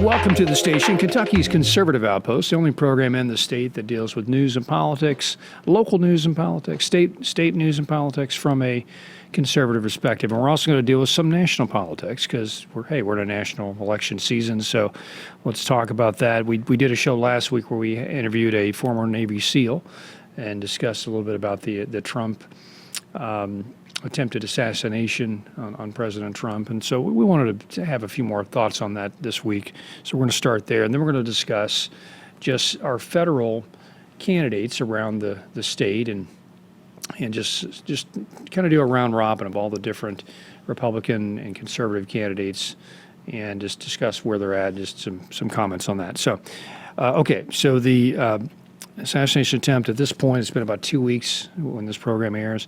Welcome to the station, Kentucky's Conservative Outpost, the only program in the state that deals with news and politics, local news and politics, state news and politics from a conservative perspective. And we're also going to deal with some national politics because we're in a national election season. So let's talk about that. We did a show last week where we interviewed a former Navy SEAL and discussed a little bit about the Trump attempted assassination on President Trump. And so we wanted to have a few more thoughts on that this week. So we're going to start there. And then we're going to discuss just our federal candidates around the state and just kind of do a round robin of all the different Republican and conservative candidates and just discuss where they're at, just some comments on that. So, so the assassination attempt at this point, it's been about 2 weeks when this program airs.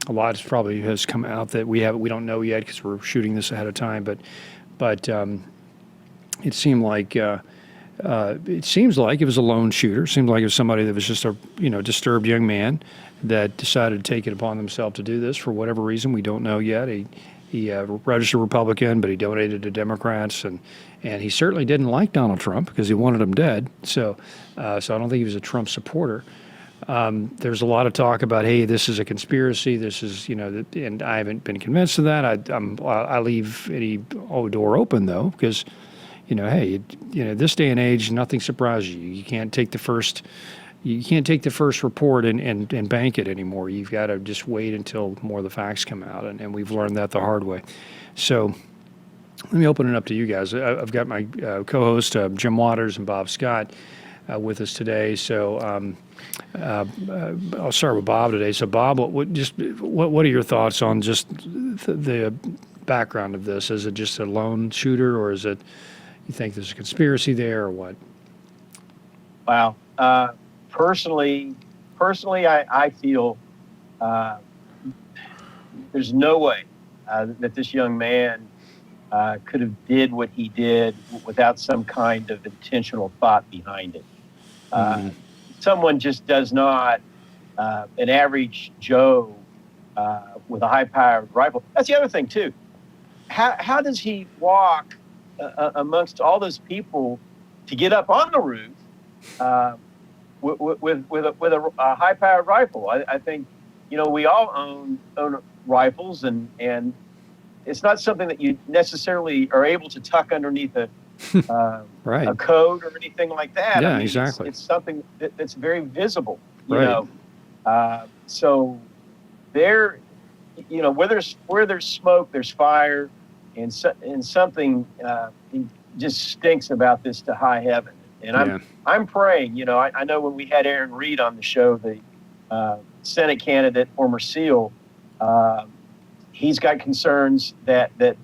A lot probably has come out that we don't know yet because we're shooting this ahead of time, but it seemed like it seems like it was a lone shooter. It seemed like it was somebody that was just a disturbed young man that decided to take it upon themselves to do this for whatever reason. We don't know yet. He registered Republican, but he donated to Democrats, and he certainly didn't like Donald Trump because he wanted him dead. So I don't think he was a Trump supporter. There's a lot of talk about, hey, this is a conspiracy. This is, and I haven't been convinced of that. I leave any door open though, because, this day and age, nothing surprises you. You can't take the first report and bank it anymore. You've got to just wait until more of the facts come out, and we've learned that the hard way. So let me open it up to you guys. I've got my co-host Jim Waters and Bob Scott with us today. So I'll start with Bob today. So Bob, what are your thoughts on just the background of this? Is it just a lone shooter, or is it you think there's a conspiracy there, or what? Wow. Personally, I feel there's no way that this young man could have did what he did without some kind of intentional thought behind it. Someone just does not, an average Joe with a high-powered rifle. That's the other thing, too. How does he walk amongst all those people to get up on the roof with a high-powered rifle? I think, we all own rifles, and it's not something that you necessarily are able to tuck underneath a right. A coat or anything like that. Yeah, exactly. It's something that's very visible, right. So there, where there's smoke, there's fire, and something just stinks about this to high heaven. And I'm praying. I know when we had Aaron Reed on the show, the Senate candidate, former SEAL, he's got concerns that the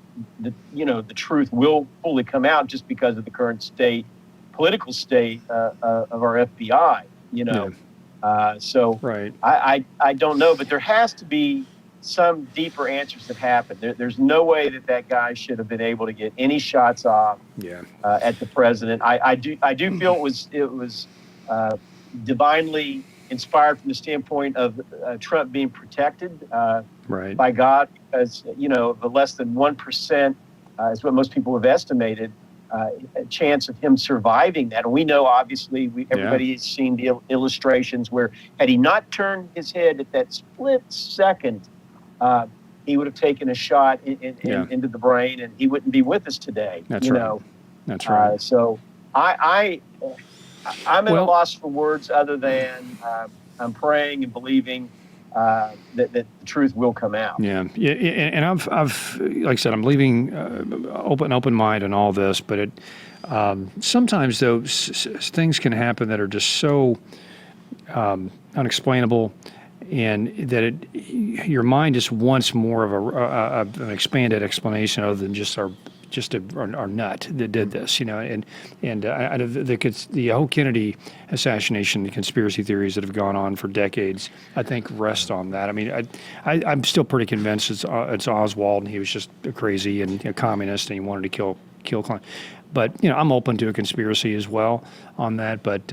truth will fully come out just because of the current political state of our FBI. So right. I don't know, but there has to be some deeper answers that happened. There's no way that guy should have been able to get any shots off at the president. I do feel it was divinely inspired from the standpoint of Trump being protected by God, because the less than 1% is what most people have estimated a chance of him surviving that. And we know, obviously, everybody has seen the illustrations where had he not turned his head at that split second, he would have taken a shot into the brain, and he wouldn't be with us today. That's right. That's right. So I'm at a loss for words other than I'm praying and believing that the truth will come out. Yeah, and I've like I said, I'm leaving open mind on all this, but it sometimes though things can happen that are just so unexplainable, and that your mind just wants more of an expanded explanation other than just our nut that did this, and the whole Kennedy assassination, the conspiracy theories that have gone on for decades, I think rest on that. I mean, I'm still pretty convinced it's Oswald, and he was just crazy and a communist, and he wanted to kill Clinton. But I'm open to a conspiracy as well on that. But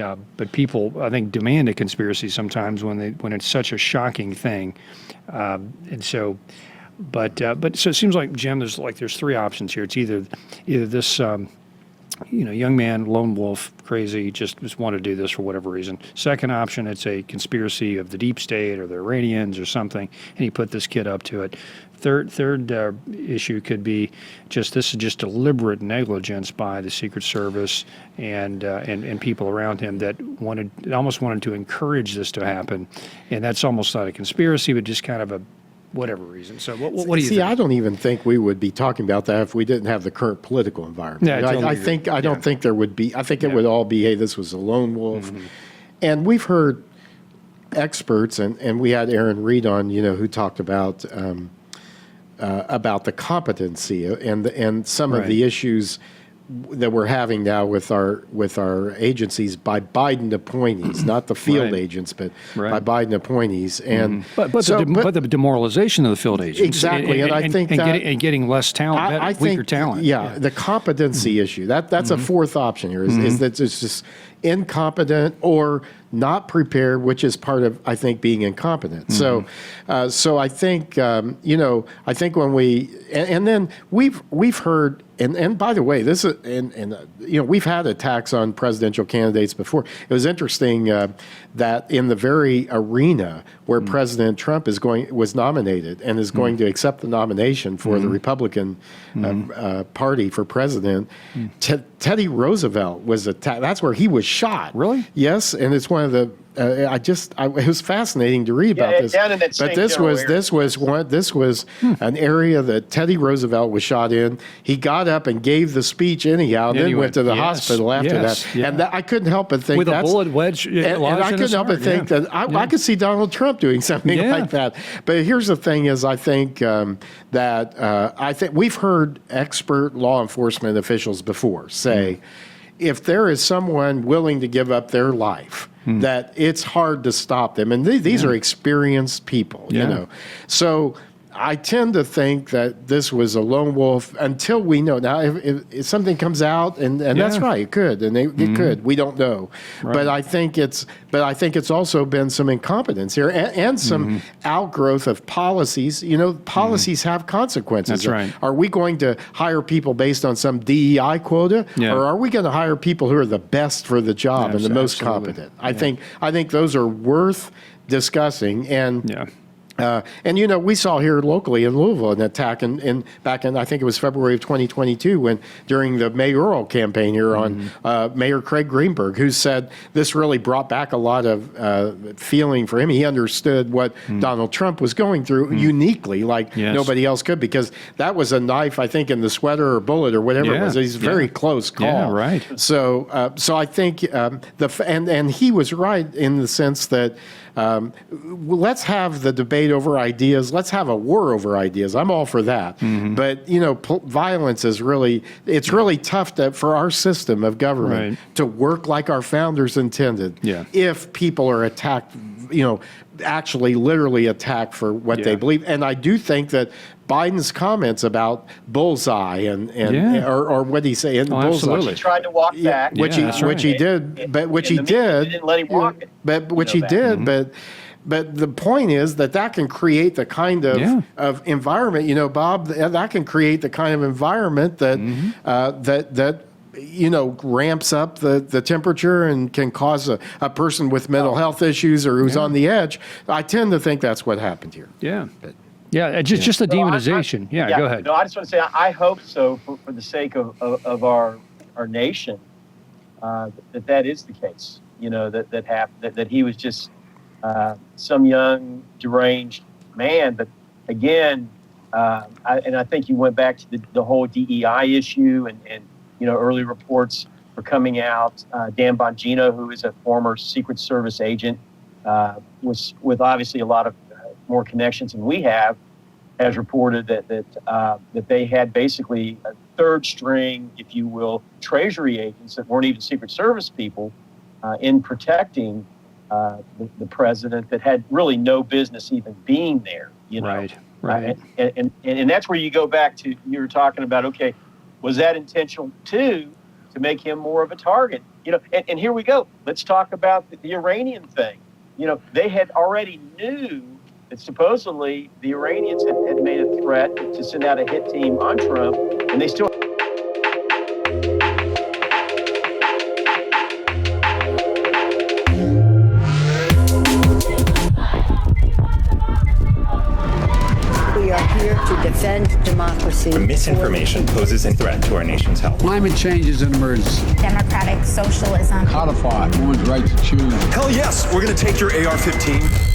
people, I think, demand a conspiracy sometimes when it's such a shocking thing, and so. But so it seems like, Jim, there's three options here. It's either this young man, lone wolf, crazy, just want to do this for whatever reason. Second option, it's a conspiracy of the deep state or the Iranians or something, and he put this kid up to it. Third issue could be this is just deliberate negligence by the Secret Service and people around him that almost wanted to encourage this to happen, and that's almost not a conspiracy, but just kind of a whatever reason. So what do you think? I don't even think we would be talking about that if we didn't have the current political environment. Yeah, I don't think there would be. I think it would all be, hey, this was a lone wolf. Mm-hmm. And we've heard experts, and we had Aaron Reed on, who talked about the competency and some of the issues that we're having now with our agencies by Biden appointees, not the field agents, but by Biden appointees, and but the demoralization of the field agents, exactly, and I think getting less talent, weaker talent, the competency issue that's a fourth option here is that it's just incompetent or not prepared, which is part of, I think, being incompetent. So I think I think when and then we've heard. And by the way, this is we've had attacks on presidential candidates before. It was interesting that in the very arena where President Trump was nominated and is going to accept the nomination for the Republican Party for president, Teddy Roosevelt was attacked. That's where he was shot. Really? Yes, and it's one of the. It was fascinating to read about this. Down in that But this was an area that Teddy Roosevelt was shot in. He got up and gave the speech anyhow, and then went to the hospital after that. Yeah. And I couldn't help but think with a bullet wedge. And I couldn't help but think that I could see Donald Trump doing something like that. But here's the thing: is I think we've heard expert law enforcement officials before say, if there is someone willing to give up their life, that it's hard to stop them. And these are experienced people, So I tend to think that this was a lone wolf until we know. Now, if something comes out, and that's right, it could, and it could. We don't know, but I think it's also been some incompetence here and some outgrowth of policies. Policies have consequences. That's right. Are we going to hire people based on some DEI quota, or are we going to hire people who are the best for the job and the most competent? I think those are worth discussing. And we saw here locally in Louisville an attack back in I think it was February of 2022 when during the mayoral campaign here on Mayor Craig Greenberg, who said this really brought back a lot of feeling for him. He understood what Donald Trump was going through uniquely, like nobody else could, because that was a knife, I think, in the sweater or bullet or whatever it was. It's a very close call. Yeah, right. So I think and he was right in the sense that. Let's have the debate over ideas. Let's have a war over ideas. I'm all for that. But violence is really tough for our system of government to work like our founders intended. Yeah. If people are attacked, actually literally attacked for what they believe. And I do think that Biden's comments about bullseye or what did he say? Absolutely. He tried to walk back, which he did, but which he did. Didn't let him walk it. But which he did, but the point is that can create the kind of environment, Bob. That can create the kind of environment that ramps up the temperature and can cause a person with mental health issues or who's on the edge. I tend to think that's what happened here. Yeah. Just the demonization. Go ahead. No, I just want to say I hope so for the sake of our nation that is the case. That happened. That he was just some young deranged man. But again, I think you went back to the whole DEI issue and early reports were coming out. Dan Bongino, who is a former Secret Service agent, was with obviously a lot of more connections than we have, has reported that they had basically a third string, if you will, Treasury agents that weren't even Secret Service people in protecting the president that had really no business even being there. Right. And that's where you go back to, you were talking about, okay, was that intentional too, to make him more of a target? And here we go. Let's talk about the Iranian thing. They had already knew that supposedly the Iranians had made a threat to send out a hit team on Trump, and they still defend democracy. Misinformation poses a threat to our nation's health. Climate change is an emergency. Democratic socialism. Codify one's right to choose. Hell yes, we're going to take your AR-15.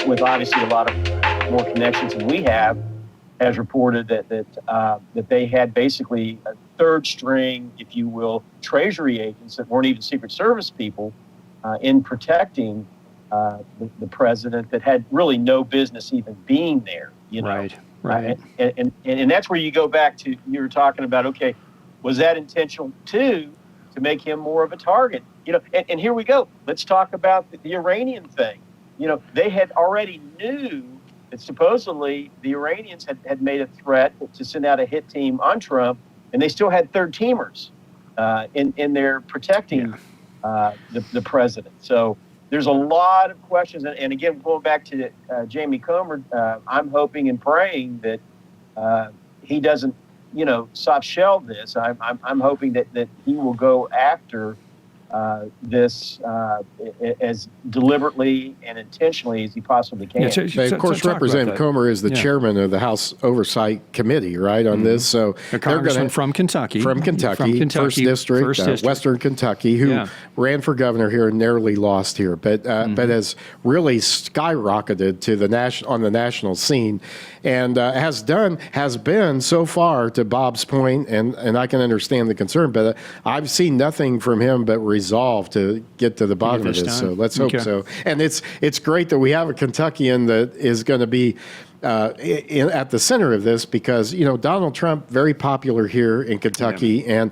With obviously a lot of more connections than we have, has reported that they had basically a third string, if you will, Treasury agents that weren't even Secret Service people in protecting the president that had really no business even being there. You know, right. And that's where you go back to, you were talking about, okay, was that intentional too, to make him more of a target? You know, and here we go. Let's talk about the Iranian thing. You know, they had already knew that supposedly the Iranians had made a threat to send out a hit team on Trump, and they still had third teamers in there protecting the president. So there's a lot of questions. And again, going back to Jamie Comer, I'm hoping and praying that he doesn't, you know, soft shell this. I'm hoping that he will go after this as deliberately and intentionally as he possibly can. Of course, Representative Comer is the chairman of the House Oversight Committee, right, on this. So a congressman from Kentucky. From Kentucky, First District, Western Kentucky, who ran for governor here and narrowly lost here, but has really skyrocketed to on the national scene, and has been so far, to Bob's point, and I can understand the concern, but I've seen nothing from him but resolve to get to the bottom of this. So let's hope so. And it's great that we have a Kentuckian that is going to be at the center of this, because, you know, Donald Trump, very popular here in Kentucky, and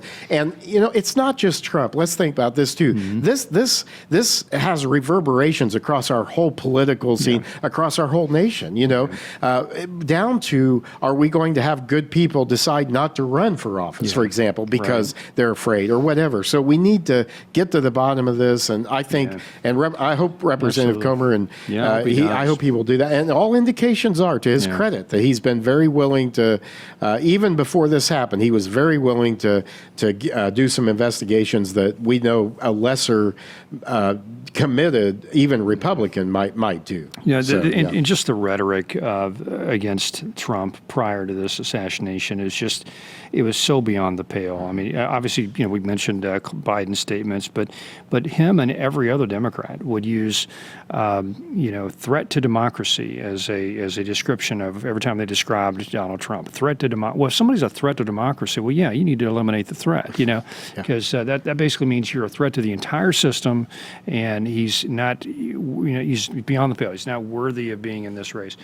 you know, it's not just Trump. Let's think about this too. This has reverberations across our whole political scene, across our whole nation. You know, down to, are we going to have good people decide not to run for office, for example, because they're afraid or whatever? So we need to get to the bottom of this, and I think, and I hope Representative Comer, and I hope he will do that. And all indications are, to his credit, that he's been very willing to, even before this happened, he was very willing to do some investigations that we know a lesser committed, even Republican might do. And just the rhetoric against Trump prior to this assassination is just, it was so beyond the pale. I mean, obviously, you know, we mentioned Biden's statements, but him and every other Democrat would use, you know, threat to democracy as a description of every time they described Donald Trump. Threat to democracy. Well, if somebody's a threat to democracy, well, yeah, you need to eliminate the threat, you know, because that basically means you're a threat to the entire system, and he's not, you know, he's beyond the pale. He's not worthy of being in this race.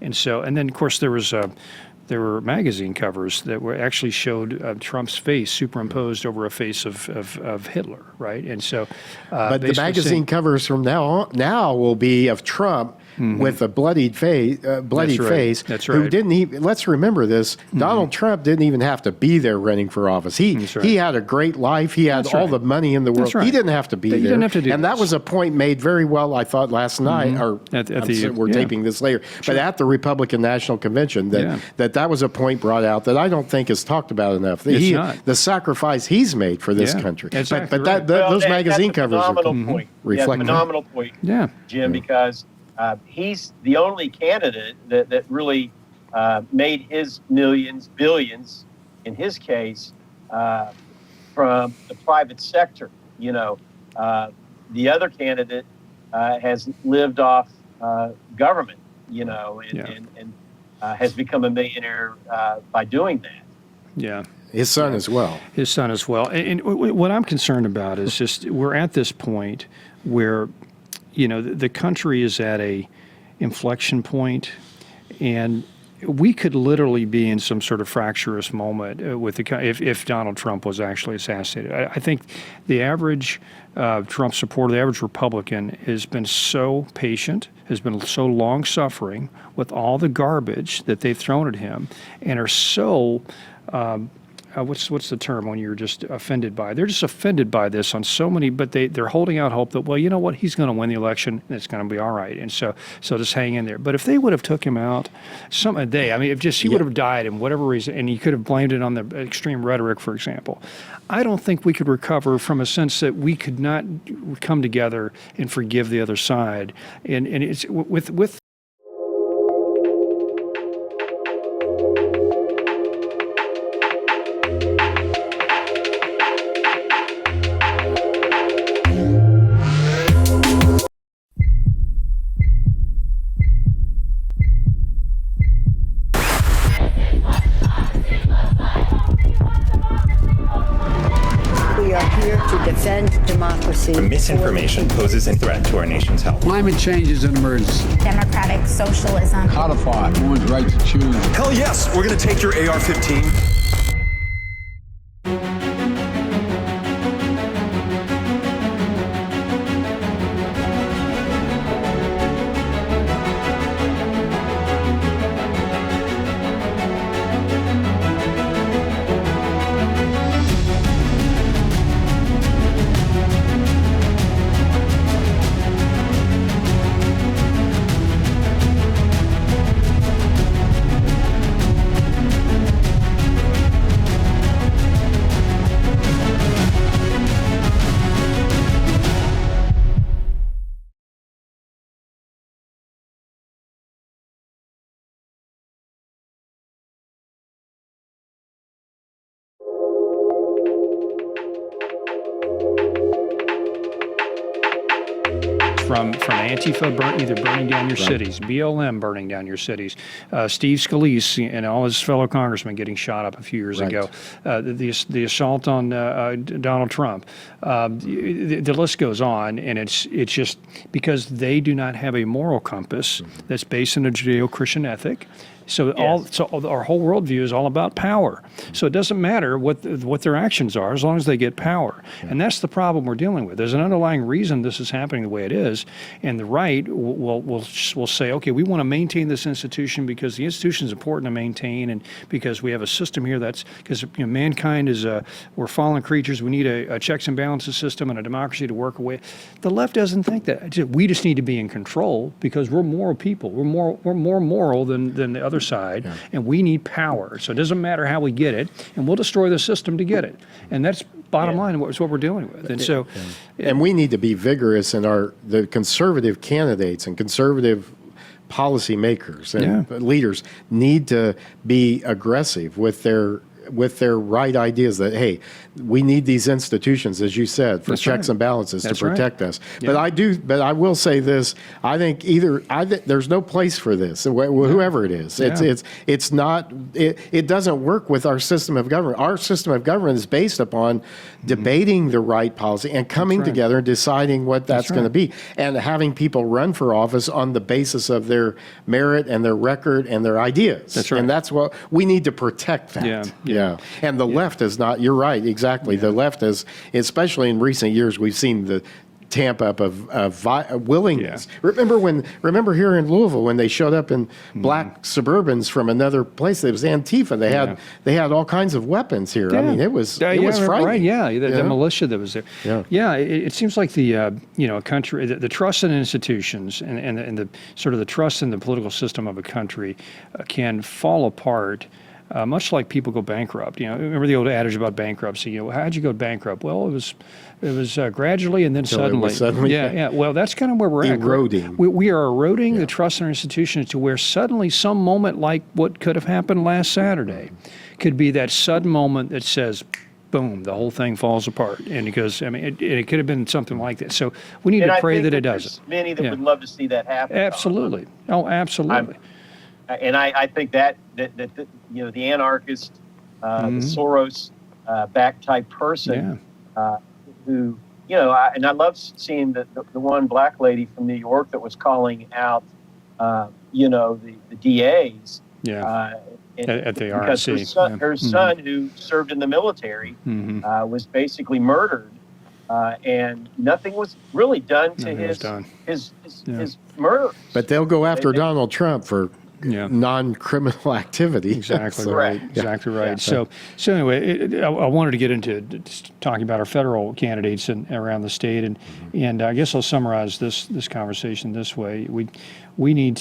And so, and then of course there were magazine covers that were actually showed Trump's face superimposed over a face of Hitler, right? And so, but the magazine covers from now will be of Trump with a bloodied face. That's right. Who didn't even? Let's remember this. Donald Trump didn't even have to be there running for office. He had a great life. He had all the money in the world. He didn't have to be there. He didn't have to do and that was a point made very well, I thought, last night. Or we're taping this later, but at the Republican National Convention, that was a point brought out that I don't think is talked about enough. The sacrifice he's made for this country. Exactly but those magazine covers are reflect phenomenal point, Jim, because he's the only candidate that really made his millions, billions, in his case, from the private sector. You know, the other candidate has lived off government, you know, and has become a millionaire by doing that. Yeah. His son as well. His son as well. And what I'm concerned about is just, we're at this point where, you know, the country is at a inflection point, and we could literally be in some sort of fractious moment with if Donald Trump was actually assassinated. I think the average Trump supporter, the average Republican, has been so patient, has been so long suffering with all the garbage that they've thrown at him, and are so. What's the term when you're just offended by? They're just offended by this on so many, but they're holding out hope that, well, you know what, he's going to win the election and it's going to be all right, and so just hang in there. But if they would have took him out a day, I mean, if just he would have died in whatever reason, and you could have blamed it on the extreme rhetoric, for example, I don't think we could recover from a sense that we could not come together and forgive the other side, and it's with. We are here to defend democracy. Misinformation poses a threat to our nation's health. Climate change is an emergency. Democratic socialism. Codify one's right to choose. Hell yes, we're going to take your AR-15. From Antifa either burning down your cities, BLM burning down your cities, Steve Scalise and all his fellow congressmen getting shot up a few years ago, the assault on Donald Trump, the list goes on, and it's just because they do not have a moral compass that's based on a Judeo-Christian ethic. So our whole worldview is all about power. So it doesn't matter what their actions are as long as they get power. And that's the problem we're dealing with. There's an underlying reason this is happening the way it is, and the right will say, okay, we want to maintain this institution because the institution is important to maintain, and because we have a system here because mankind is we're fallen creatures. We need a checks and balances system and a democracy to work away. The left doesn't think that. We just need to be in control because we're moral people. We're more moral than the other side, and we need power. So it doesn't matter how we get it, and we'll destroy the system to get it. And that's bottom line. It's what we're dealing with. And so, and we need to be vigorous in the conservative candidates and conservative policymakers and leaders need to be aggressive with their right ideas that, hey, we need these institutions, as you said, for checks and balances to protect us. But I will say this, I think there's no place for this, whoever it is. It's not, it doesn't work with our system of government. Our system of government is based upon debating the right policy and coming together and deciding what that's going to be, and having people run for office on the basis of their merit and their record and their ideas. That's right. And that's what we need to protect that. Yeah. And the left is not, you're right, exactly. The left is, especially in recent years, we've seen the tamp up of willingness. Remember here in Louisville when they showed up in black Suburbans from another place. It was Antifa. They had all kinds of weapons here. I mean, it was frightening. Right? Yeah, the militia that was there. It seems like the country, the trust in institutions and the sort of the trust in the political system of a country can fall apart. Much like people go bankrupt. Remember the old adage about bankruptcy. How'd you go bankrupt? Well, it was gradually and then suddenly. Yeah. Well, that's kind of where we're eroding. at. We are eroding the trust in our institutions to where suddenly some moment like what could have happened last Saturday could be that sudden moment that says, boom, the whole thing falls apart. And because, it could have been something like that. So we need to pray that it doesn't. Many that would love to see that happen. Absolutely. Oh, absolutely. And I think that the anarchist, the Soros backed type person who, and I love seeing the one black lady from New York that was calling out, the DAs Yeah. At the because RNC. her son, who served in the military, was basically murdered, and nothing was really done to his murder. But they'll go after Donald Trump for non-criminal activity. Exactly So, right. Exactly right. Yeah. So anyway, I wanted to get into just talking about our federal candidates around the state, and I guess I'll summarize this conversation this way: we need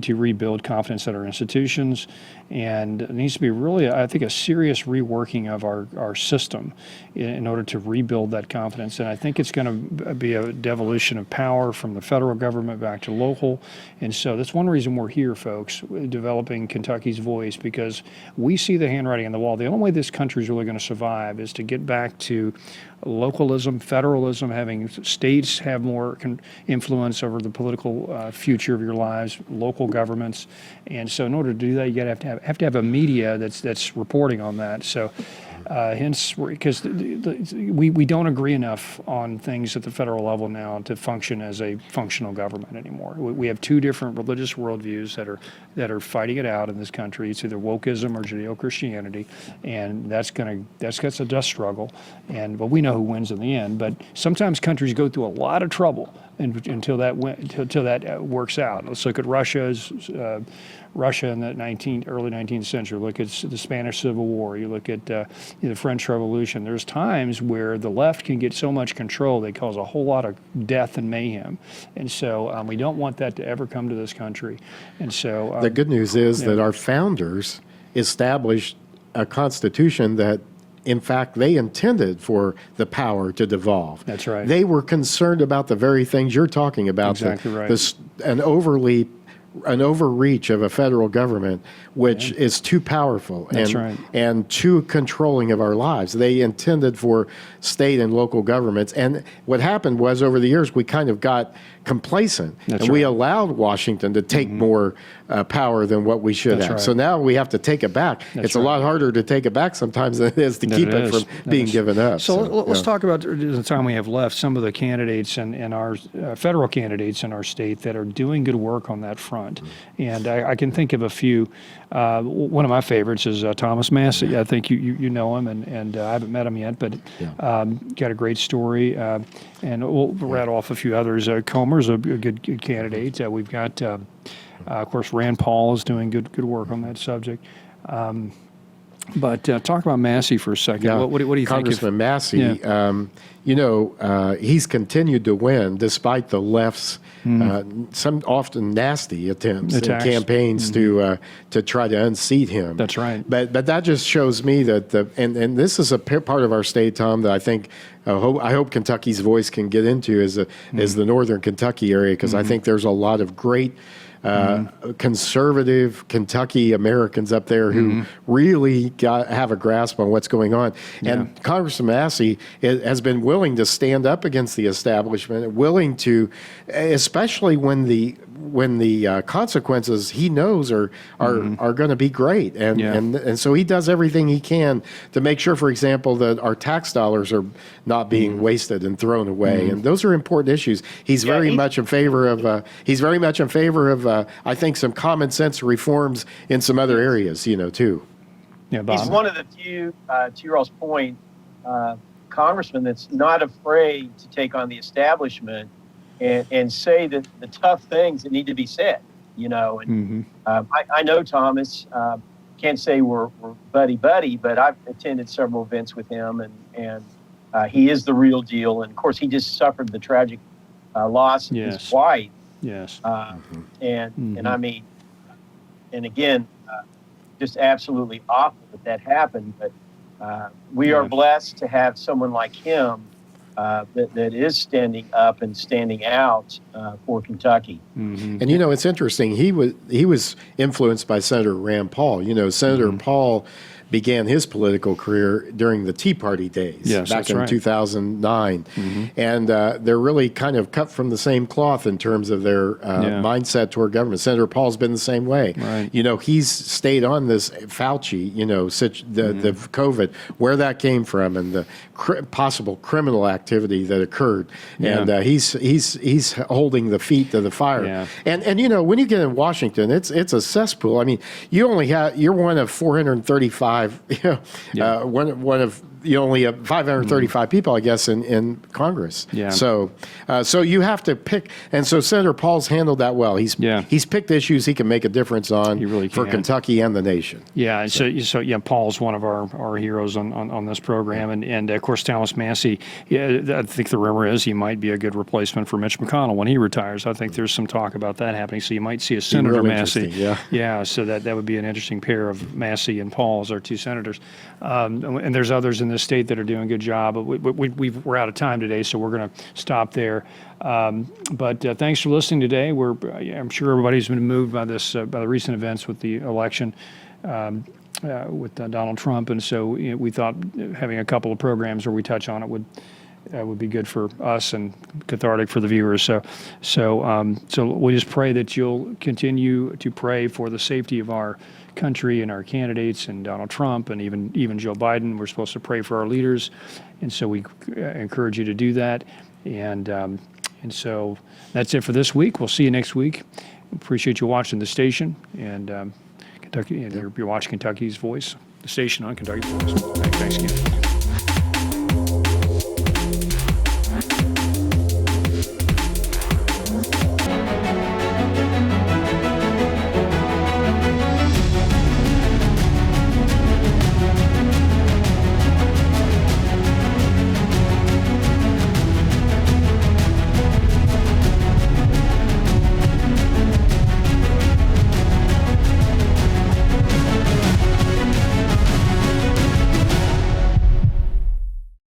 to rebuild confidence in our institutions, and it needs to be really, I think, a serious reworking of our system in order to rebuild that confidence. And I think it's going to be a devolution of power from the federal government back to local. And so that's one reason we're here, folks, developing Kentucky's voice, because we see the handwriting on the wall. The only way this country is really going to survive is to get back to localism, federalism, having states have more influence over the political future of your lives, local governments. And so in order to do that, you have to have a media that's reporting on that. So hence, because we don't agree enough on things at the federal level now to function as a functional government anymore. We have two different religious worldviews that are fighting it out in this country. It's either wokeism or Judeo-Christianity, and that's a dust struggle. But we know who wins in the end. But sometimes countries go through a lot of trouble until that works out. Let's look at Russia in the early 19th century. Look at the Spanish Civil War. You look at the French Revolution. There's times where the left can get so much control they cause a whole lot of death and mayhem, and so we don't want that to ever come to this country. And so the good news is that our founders established a constitution that, in fact, they intended for the power to devolve. That's right. They were concerned about the very things you're talking about. Exactly right. An overreach of a federal government, which is too powerful and too controlling of our lives. They intended for state and local governments. And what happened was, over the years, we kind of got complacent. We allowed Washington to take more power than what we should have. Right. So now we have to take it back. It's a lot harder to take it back sometimes than it is to keep it from being given up. So let's talk about the time we have left, some of the candidates and our federal candidates in our state that are doing good work on that front. And I can think of a few. One of my favorites is Thomas Massie. I think you know him, and I haven't met him yet, but got a great story. And we'll rattle off a few others. Comer's a good candidate. We've got, of course, Rand Paul is doing good work on that subject. But talk about Massie for a second. Yeah. What do you think? Congressman Massie, he's continued to win despite the left's some often nasty attempts and campaigns to try to unseat him. That's right. But that just shows me that and this is a part of our state, Tom, that I think I hope Kentucky's voice can get into is the northern Kentucky area, because I think there's a lot of great conservative Kentucky Americans up there who really have a grasp on what's going on. And Congressman Massie has been willing to stand up against the establishment, willing to, especially when the consequences he knows are going to be great. And so he does everything he can to make sure, for example, that our tax dollars are not being wasted and thrown away. And those are important issues. He's very much in favor of I think, some common sense reforms in some other areas, too. Yeah, Bob. He's one of the few, to your all's point, congressmen that's not afraid to take on the establishment and say that the tough things that need to be said, And I know Thomas. Can't say we're buddy, but I've attended several events with him, and he is the real deal. And of course, he just suffered the tragic loss of his wife. Yes. And I mean, and again, just absolutely awful that happened. But we are blessed to have someone like him that is standing up and standing out for Kentucky. And it's interesting. He was influenced by Senator Rand Paul. Senator Paul began his political career during the Tea Party days Yes, back that's in right. 2009. And they're really kind of cut from the same cloth in terms of their mindset toward government. Senator Paul's been the same way. Right. You know, he's stayed on this Fauci, you know, the COVID, where that came from, and the possible criminal activity that occurred. Yeah. And he's holding the feet to the fire. Yeah. And you know, when you get in Washington, it's a cesspool. I mean, you're one of 435. You know, one of you only have 535 people, I guess, in Congress. Yeah. So you have to pick, and so Senator Paul's handled that well. He's picked issues he can make a difference on really for can. Kentucky and the nation. Yeah, and so yeah, Paul's one of our heroes on this program, and of course Thomas Massey. Yeah, I think the rumor is he might be a good replacement for Mitch McConnell when he retires. I think there's some talk about that happening. So you might see a Senator real Massey. interesting, Yeah. So that would be an interesting pair of Massey and Paul as our two senators. And there's others in this state that are doing a good job. But we're out of time today, so we're going to stop there. But thanks for listening today. I'm sure everybody's been moved by this by the recent events with the election. With Donald Trump, and so we thought having a couple of programs where we touch on it would be good for us and cathartic for the viewers. So we just pray that you'll continue to pray for the safety of our country and our candidates and Donald Trump and even Joe Biden. We're supposed to pray for our leaders, and so we encourage you to do that. And so that's it for this week. We'll see you next week. Appreciate you watching the station and. Kentucky, and you're watching Kentucky's Voice, the station on Kentucky's Voice. Thanks again.